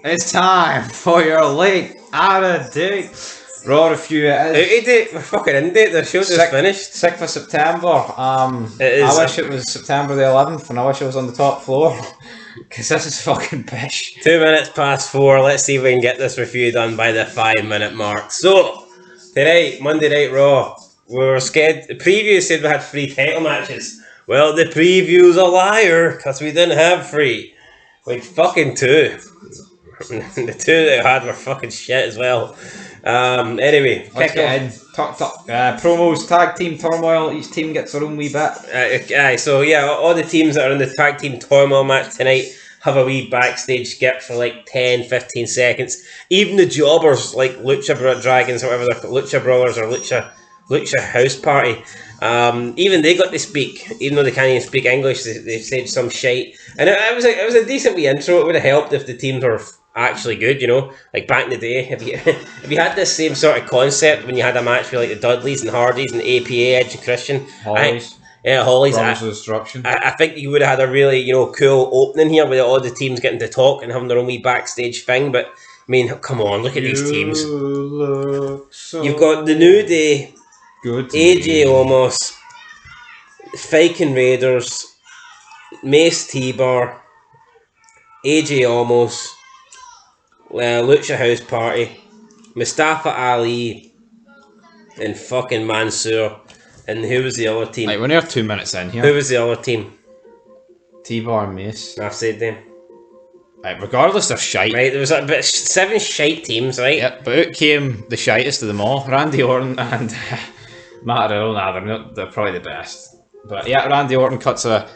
It's time for your late out of date Raw review. Out of date? We're fucking in date. The show's just finished. 6th of September. It is. I wish it was September the 11th, and I wish it was on the top floor. Because this is fucking pish. 2 minutes past 4. Let's see if we can get this review done by the 5-minute mark. So, tonight, Monday Night Raw, we were scared. The preview said we had 3 title matches. Well, the preview's a liar, because we didn't have 3. We had fucking 2. The 2 that we had were fucking shit as well. Anyway, let's get in. Promos, tag team turmoil. Each team gets their own wee bit. So yeah, all the teams that are in the tag team turmoil match tonight have a wee backstage skip for like 10-15 seconds. Even the jobbers, like Lucha Dragons or whatever they're called, Lucha Brothers or Lucha House Party, even they got to speak, even though they can't even speak English. They said some shite, and it was a decent wee intro. It would have helped if the teams were actually good, you know, like back in the day. If you had this same sort of concept when you had a match with like the Dudleys and Hardys and APA, Edge and Christian, Hollies, Brothers of Destruction. I think you would have had a really, cool opening here with all the teams getting to talk and having their own wee backstage thing. But I mean, come on, look at these teams. You've got the New Day, good, AJ Omos, Viking Raiders, Mace T-Bar, AJ Omos, Lucha House Party, Mustafa Ali, and fucking Mansoor. And who was the other team? Right, we're near 2 minutes in here. Who was the other team? T-Bar and Mace. I've said them. Right, regardless, they're shite. Right, there was about 7 shite teams, right? Yep, but out came the shitest of them all. Randy Orton and Matt Riddle. They're probably the best. But yeah, Randy Orton cuts a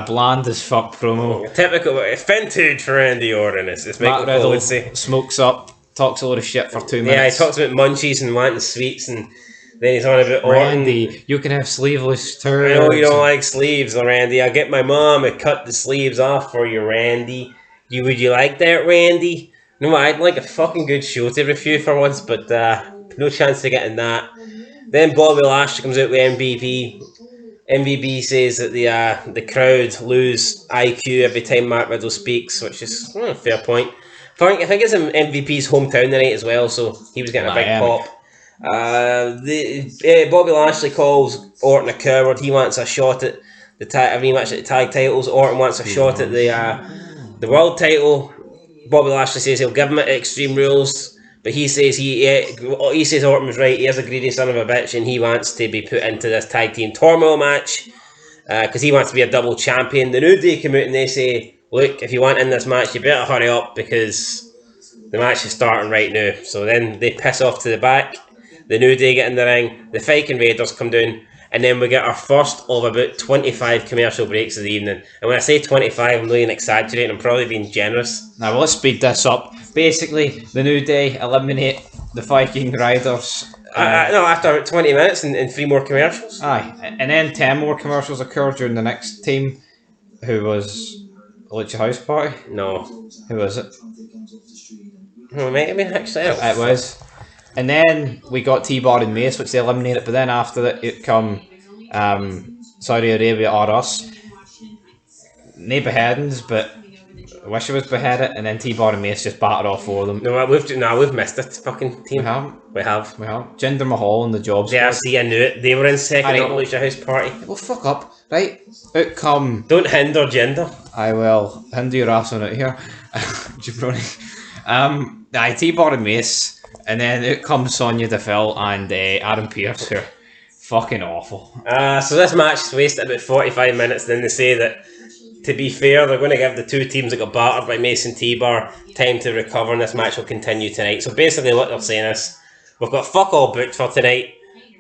bland as fuck promo. A typical vintage for Randy Orton. It's Matt Riddle smokes up, talks a load of shit for 2 minutes. Yeah, he talks about munchies and wanting sweets, and then he's on about Randy, Orton. you can have sleeveless turds. I know you don't like sleeves, Randy. I'll get my mom to cut the sleeves off for you, Randy. Would you like that, Randy? No, I'd like a fucking good show to review for once, but no chance of getting that. Then Bobby Lashley comes out with MVP. MVP says that the crowd lose IQ every time Matt Riddle speaks, which is a fair point. I think it's in MVP's hometown tonight as well, so he was getting a big pop. Bobby Lashley calls Orton a coward. He wants a shot at the rematch at the tag titles. Orton wants a shot at the world title. Bobby Lashley says he'll give him it at Extreme Rules. But he says he says Orton was right. He is a greedy son of a bitch, and he wants to be put into this tag team turmoil match because he wants to be a double champion. The New Day come out and they say, "Look, if you want in this match, you better hurry up because the match is starting right now." So then they piss off to the back. The New Day get in the ring. The Viking Raiders come down, and then we get our first of about 25 commercial breaks of the evening. And when I say 25, I'm not even exaggerating. I'm probably being generous. Now, well, let's speed this up. Basically, the New Day eliminate the Viking Riders. No, after about 20 minutes and 3 more commercials. Aye, and then 10 more commercials occurred during the next team, who was Lucha House Party. No. Who was it? Oh, maybe actually. It was. And then we got T-Bar and Mace, which they eliminated, but then after that it come Saudi Arabia or us. No beheadings, but I wish it was beheaded, and then T-Bar and Mace just battered off 4 of them. No, we've missed it, fucking team. We haven't. We have. Jinder Mahal and the Jobs. Yeah, see, I knew it. They were in second on the Lucha House Party. Well, fuck up. Right, out come... Don't hinder gender. I will hinder your ass on it here. Jabroni. T-Bar and Mace, and then out comes Sonya Deville and Adam Pearce, who are fucking awful. So this match is wasted about 45 minutes, then they say that, to be fair, they're going to give the 2 teams that got battered by Mace and T-Bar time to recover, and this match will continue tonight. So basically what they're saying is, we've got fuck all booked for tonight.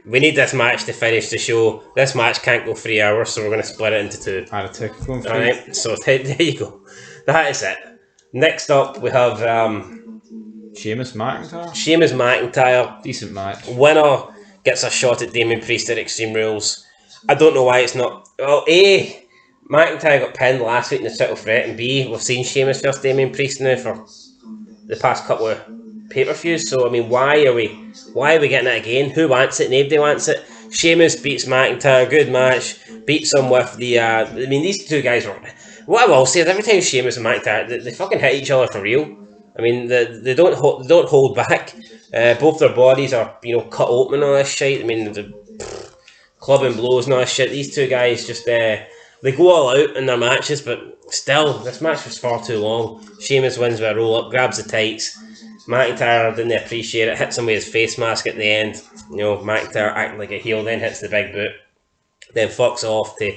We need this match to finish the show. This match can't go 3 hours, so we're going to split it into 2. Out of 2. Going 3. Alright, so there you go. That is it. Next up, we have Sheamus McIntyre. Sheamus McIntyre. Decent match. Winner gets a shot at Damien Priest at Extreme Rules. I don't know why it's not... Well, A, McIntyre got pinned last week in the title threat, and B, we've seen Sheamus versus Damien Priest now for the past couple of pay-per-views, so I mean, why are we getting it again? Who wants it? Nobody wants it. Sheamus beats McIntyre, good match, beats him with the, I mean, these 2 guys were What I will say is every time Sheamus and McIntyre, they fucking hit each other for real. I mean, they don't hold back. Both their bodies are cut open and all this shit. I mean, the clubbing blows and all this shit. These two guys just they go all out in their matches, but still, this match was far too long. Sheamus wins with a roll up, grabs the tights. McIntyre didn't appreciate it, hits him with his face mask at the end. McIntyre acting like a heel, then hits the big boot, then fucks off to,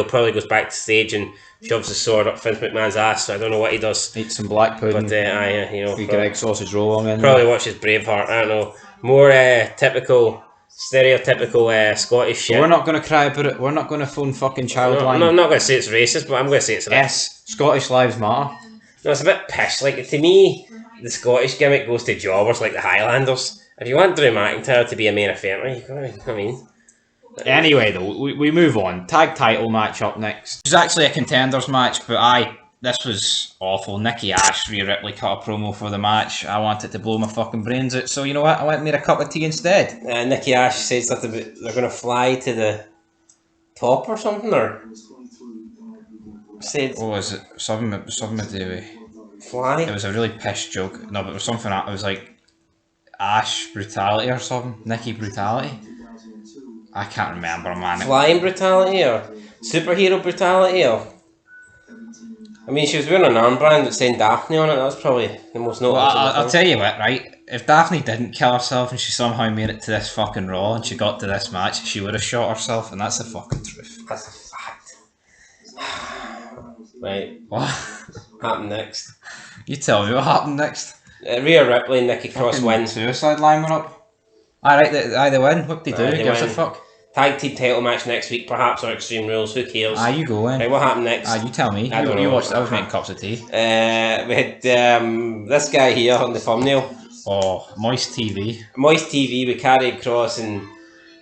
probably goes back to stage and shoves the sword up Vince McMahon's ass. So I don't know what he does. Eat some black pudding. But we Greg sausage roll on in. Probably watches Braveheart. I don't know. More typical, stereotypical Scottish shit. We're not going to cry about it. We're not going to phone fucking Childline. No, I'm not going to say it's racist, but I'm going to say it's a bit. Yes, Scottish lives matter. No, it's a bit pish. Like, to me, the Scottish gimmick goes to jobbers like the Highlanders. If you want Drew McIntyre to be a main eventer, you gotta, I mean. Anyway, though, we move on. Tag title match up next. It was actually a contenders match, but this was awful. Nikki Ash, Rhea Ripley cut a promo for the match. I wanted to blow my fucking brains out, so you know what? I went and made a cup of tea instead. Nikki Ash said something about they're going to fly to the top or something, or said. What was it? Something with the fly. It was a really piss joke. No, but it was something. It was like Ash brutality or something. Nikki brutality. I can't remember, man. Flying brutality or superhero brutality or. I mean, she was wearing an armband that said Daphne on it. That was probably the most notable. Well, I'll tell you what, right? If Daphne didn't kill herself and she somehow made it to this fucking Raw and she got to this match, she would have shot herself, and that's the fucking truth. That's a fact. Right. What happened next? You tell me what happened next. Rhea Ripley and Nikki Cross win. Suicide line went up. Alright, they win. What they do? Who gives a fuck? Tag team title match next week, perhaps, or Extreme Rules. Who cares? You go in. Right, what happened next? You tell me. I don't know. Watched. I was making cups of tea. We had this guy here on the thumbnail. Oh, Moist TV. Moist TV with Karrion Kross and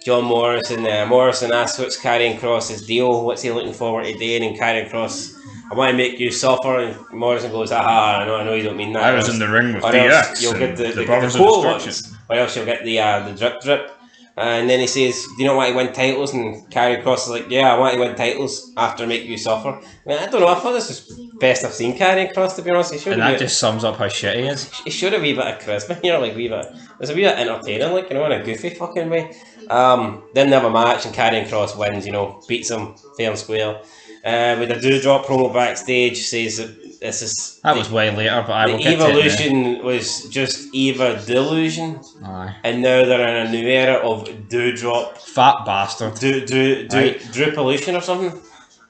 John Morrison. Morrison asks what's Karrion Kross's deal. What's he looking forward to doing? And Karrion Kross, I want to make you suffer. And Morrison goes, aha, I know you don't mean that. I was in the ring with DX. You'll get the Brothers of cool Destruction. ones. Or else you'll get the drip drip. And then he says, do you not want to win titles? And Karrion Kross is like, yeah, I want to win titles after make you suffer. I mean, I don't know, I thought this was best I've seen Karrion Kross, to be honest. And that just sums up how shit he is. He showed a wee bit of charisma here, like there's a wee bit entertaining, like, in a goofy fucking way. Then they have a match and Karrion Kross wins, beats him fair and square. With a Doudrop promo backstage, says that this is... That was way later, but I will get Evolution was just Eva Delusion. Aye. And now they're in a new era of Doudrop. Fat bastard. Drupolution or something?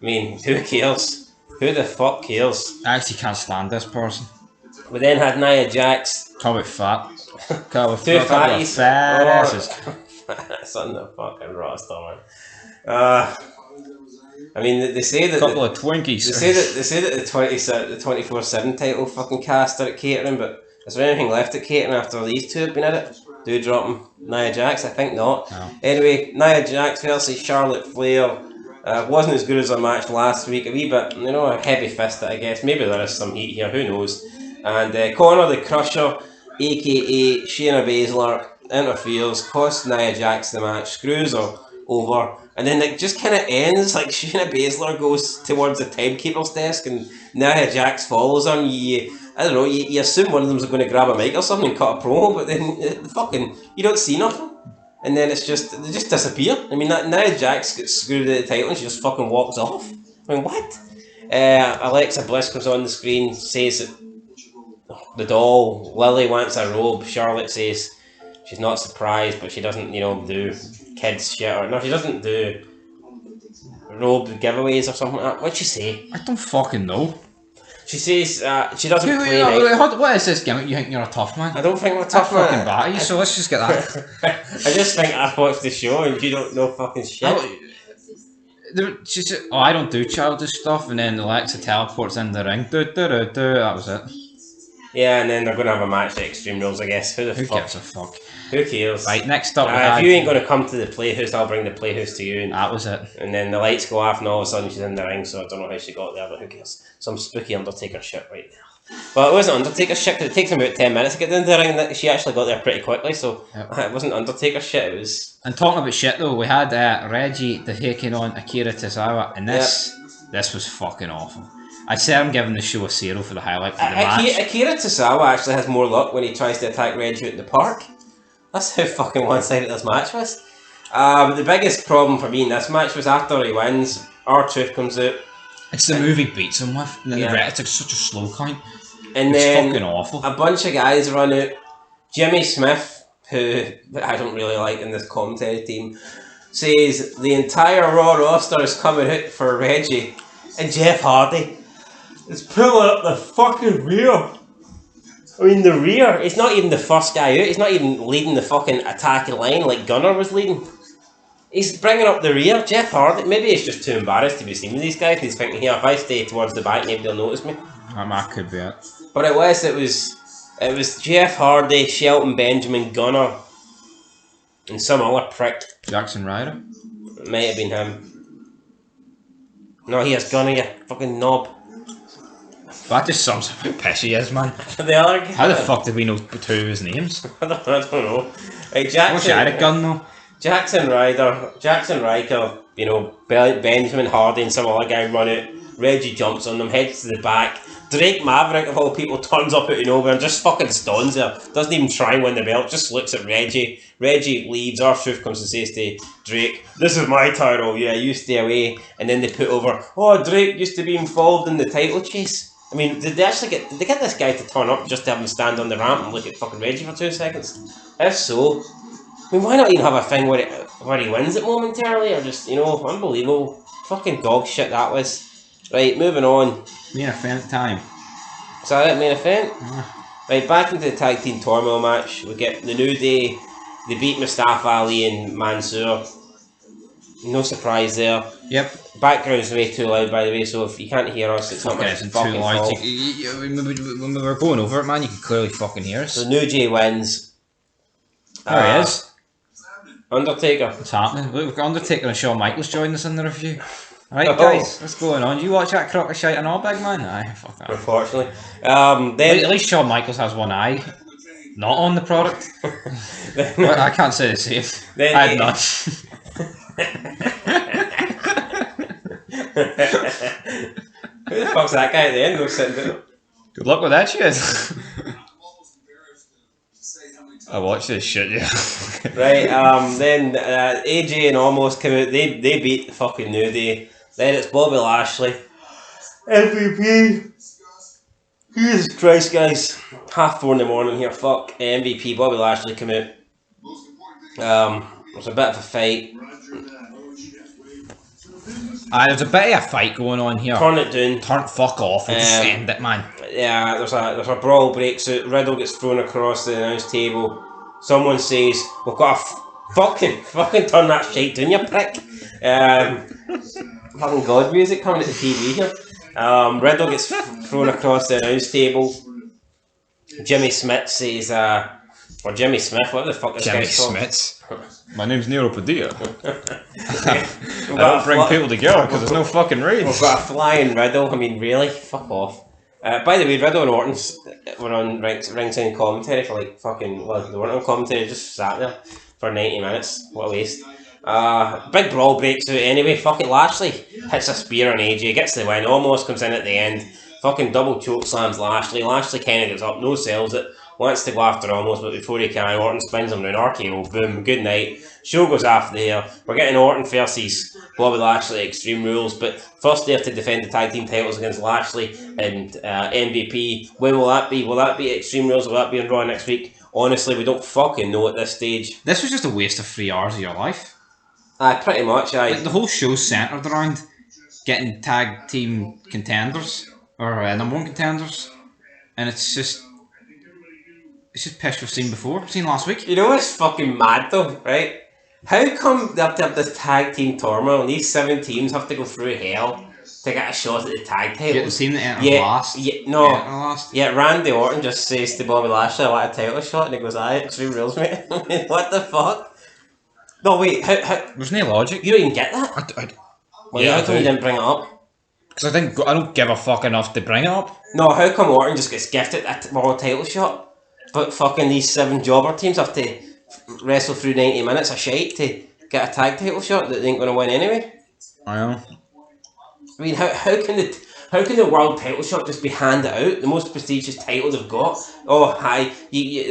I mean, who cares? Who the fuck cares? I actually can't stand this person. We then had Nia Jax. Call it fat. Call it Two fatties. Fat asses. That's on the fucking roster, man. I mean, they say that couple of Twinkies. They say that the 24/7 title fucking cast are at catering, but is there anything left at catering after these two have been at it? Doudrop and Nia Jax? I think not. No. Anyway, Nia Jax versus Charlotte Flair wasn't as good as our match last week. A wee bit, a heavy fisted, I guess. Maybe there is some heat here. Who knows? And Connor the Crusher, aka Shayna Baszler, interferes, costs Nia Jax the match, screws her over, and then it just kind of ends. Like Shayna Baszler goes towards the timekeeper's desk and Nia Jax follows her, and you assume one of them's going to grab a mic or something and cut a promo, but then you don't see nothing, and then they just disappear. I mean, Nia Jax gets screwed at the title and she just fucking walks off. I mean, what? Alexa Bliss comes on the screen, says that the doll Lily wants a robe. Charlotte says she's not surprised, but she doesn't do kids shit, or no, she doesn't do robe giveaways or something like that. What'd she say? I don't fucking know. She says she doesn't play. What is this gimmick? You think you're a tough man? I don't think I'm a tough man. Fucking batter you, so let's just get that. I just think I watched the show and you don't know fucking shit. She said, I don't do childish stuff, and then Alexa teleports in the ring. That was it. Yeah, and then they're going to have a match at Extreme Rules, I guess. Who gives a fuck? Who cares? Right, next up if you ain't going to come to the Playhouse, I'll bring the Playhouse to you. And that was it. And then the lights go off and all of a sudden she's in the ring, so I don't know how she got there, but who cares? Some spooky Undertaker shit right there. Well, it wasn't Undertaker shit, because it takes him about 10 minutes to get into the ring, and she actually got there pretty quickly, so it wasn't Undertaker shit, it was... And talking about shit though, we had Reggie taking on Akira Tozawa, and this was fucking awful. I say I'm giving the show a 0 for the highlight for the match. Akira Tozawa actually has more luck when he tries to attack Reggie out in the park. That's how fucking one-sided this match was. The biggest problem for me in this match was after he wins, R-Truth comes out. It's the movie beats him with, and then it's like such a slow count. And it's then fucking awful. A bunch of guys run out. Jimmy Smith, who I don't really like in this commentary team, says the entire Raw roster is coming out for Reggie. And Jeff Hardy is pulling up the fucking rear. I mean, the rear. He's not even the first guy out. He's not even leading the fucking attacking line like Gunner was leading. He's bringing up the rear. Jeff Hardy. Maybe he's just too embarrassed to be seen with these guys. And he's thinking, here, if I stay towards the back, nobody will notice me. That could be it. But it was Jeff Hardy, Shelton Benjamin, Gunner, and some other prick. Jackson Ryder? It might have been him. No, he has Gunner, you fucking knob. That just sums up how pissy he is, man. The other guy. How the fuck did we know two of his names? I don't know. Like I wish I had a gun though. Jackson Riker, you know, Benjamin Hardy and some other guy run out. Reggie jumps on them, heads to the back. Drake Maverick, of all people, turns up out of nowhere and just fucking stones her. Doesn't even try and win the belt, just looks at Reggie. Reggie leaves, R-Truth comes and says to Drake, this is my title, yeah, you stay away. And then they put over, oh, Drake used to be involved in the title chase. I mean, did they get this guy to turn up just to have him stand on the ramp and look at fucking Reggie for 2 seconds? If so, I mean, why not even have a thing where he wins it momentarily, or just, you know, unbelievable. Fucking dog shit that was. Right, moving on. Main event time. Is that it, main event? Right, back into the tag team Turmoil match. We get the New Day. They beat Mustafa Ali and Mansoor. No surprise there. Yep. Background's way too loud, by the way, so if you can't hear us, it's not my fucking fault. When we were going over it, man, you can clearly fucking hear us. So New Day wins. There he is. Undertaker. What's happening? Look, we've got Undertaker and Shawn Michaels joining us in the review. Alright guys, what's going on? Do you watch that crock of shite and all, big man? Aye, fuck that. Unfortunately. Then, at least Shawn Michaels has one eye. Not on the product. Well, I can't say the same. I had none. Who the fuck's that guy at the end? Sitting there. Good luck with that shit. I watched this shit, yeah. Right, then AJ and Almost come out, they beat the fucking New Day. Then it's Bobby Lashley. MVP. Jesus Christ, guys. 4:30 in the morning here, fuck. MVP, Bobby Lashley come out. It was a bit of a fight. There's a bit of a fight going on here. Turn it down. Turn fuck off. We'll just end it, man. Yeah, there's a brawl breaks out. Riddle gets thrown across the announce table. Someone says, "We've got to fucking turn that shite down, you prick." Fucking God music coming at the TV here. Riddle gets thrown across the announce table. Jimmy Smith says, or Jimmy Smith, what the fuck is Jimmy guy's called? Smith. My name's Nero Padilla. I don't bring people together because there's no fucking rain. We've got a flying Riddle. I mean, really? Fuck off. By the way, Riddle and Orton were on ringside commentary for like fucking, well, they weren't on commentary, they just sat there for 90 minutes. What a waste. Big brawl breaks out anyway. Fucking Lashley hits a spear on AJ, gets the win, almost comes in at the end. Fucking double choke slams Lashley. Lashley kind of gets up, no sells it. Wants to go after Almost, but before he can, Orton spins him round RKO. Boom, good night. Show goes after here. We're getting Orton versus Bobby Lashley Extreme Rules, but first they have to defend the tag team titles against Lashley and MVP. When will that be? Will that be Extreme Rules? Will that be on Raw next week? Honestly, we don't fucking know at this stage. This was just a waste of 3 hours of your life. Pretty much, Like, the whole show's centred around getting tag team contenders, or number 1 contenders, and it's just pish we've seen before, seen last week. You know what's fucking mad though, right? How come they have to have this tag team turmoil and these 7 teams have to go through hell to get a shot at the tag titles? Get the team that entered last. Yeah, Randy Orton just says to Bobby Lashley, I want a title shot, and he goes, aye, Extreme Rules, mate. What the fuck? No, wait, how there's no logic. You don't even get that? How come you didn't bring it up? Because I don't give a fuck enough to bring it up. No, how come Orton just gets gifted a world title shot? But fucking these 7 jobber teams have to wrestle through 90 minutes of shite to get a tag title shot that they ain't going to win anyway. I know. I mean, how can How can the world title shot just be handed out? The most prestigious title they've got. Oh, hi.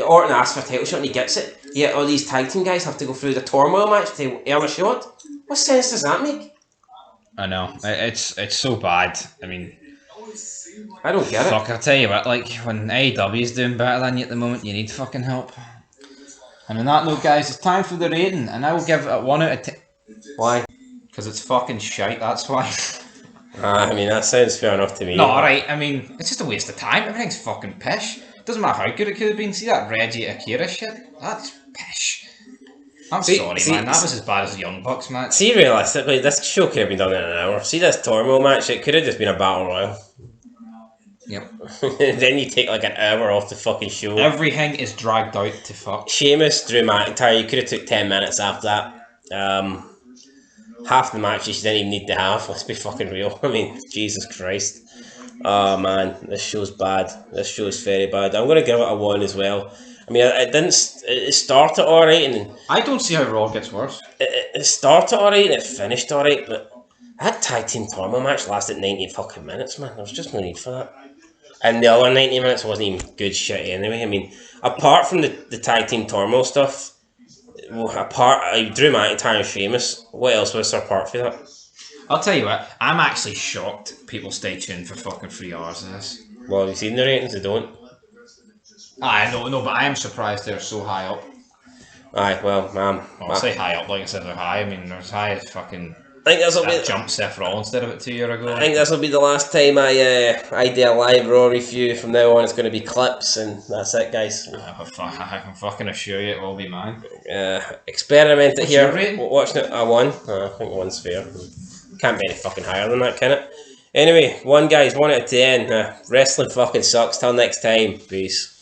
Orton asks for a title shot and he gets it. Yet all these tag team guys have to go through the Turmoil match to earn a shot. What sense does that make? I know. It's so bad. I mean, I don't get it. fuck, I'll tell you what, like, when AEW's doing better than you at the moment, you need fucking help. And on that note, guys, it's time for the rating, and I will give it a 1 out of 10. Why? Because it's fucking shite, that's why. I mean, that sounds fair enough to me. No, alright, I mean, it's just a waste of time. Everything's fucking pish. Doesn't matter how good it could have been. See that Reggie Akira shit? That's pish. I'm sorry, man. That was as bad as the Young Bucks match. See, realistically, this show could have been done in an hour. See this Turmoil match? It could have just been a battle royal. Yep. Then you take like an hour off the fucking show. Everything is dragged out to fuck. Sheamus, Drew McIntyre, you could have took 10 minutes after that. Half the matches you didn't even need to have. Let's be fucking real. I mean, Jesus Christ. Oh man, this show's bad. This show's very bad. I'm going to give it a 1 as well. I mean, it started alright, and I don't see how Raw gets worse. it started alright and it finished alright, but that tag team Turmoil match lasted 90 fucking minutes, man. There was just no need for that. And the other 90 minutes wasn't even good shit anyway. I mean, apart from the tag team Turmoil stuff, well, Drew McIntyre and Sheamus, what else was there apart from that? I'll tell you what, I'm actually shocked people stay tuned for fucking 3 hours of this. Well, have you seen the ratings? They don't. I know, but I am surprised they're so high up. Aye, well, I'll say high up, like I said, they're high. I mean, they're as high as fucking... I think this'll be jump Seth Rollins did it 2 years ago. I think this will be the last time I do a live Raw review. From now on, it's going to be clips, and that's it, guys. I can fucking assure you it will be mine. Experiment it What's here. your rating? Watching it, a 1. I think 1's fair. Can't be any fucking higher than that, can it? Anyway, 1 guys, 1 out of 10. Wrestling fucking sucks. Till next time, peace.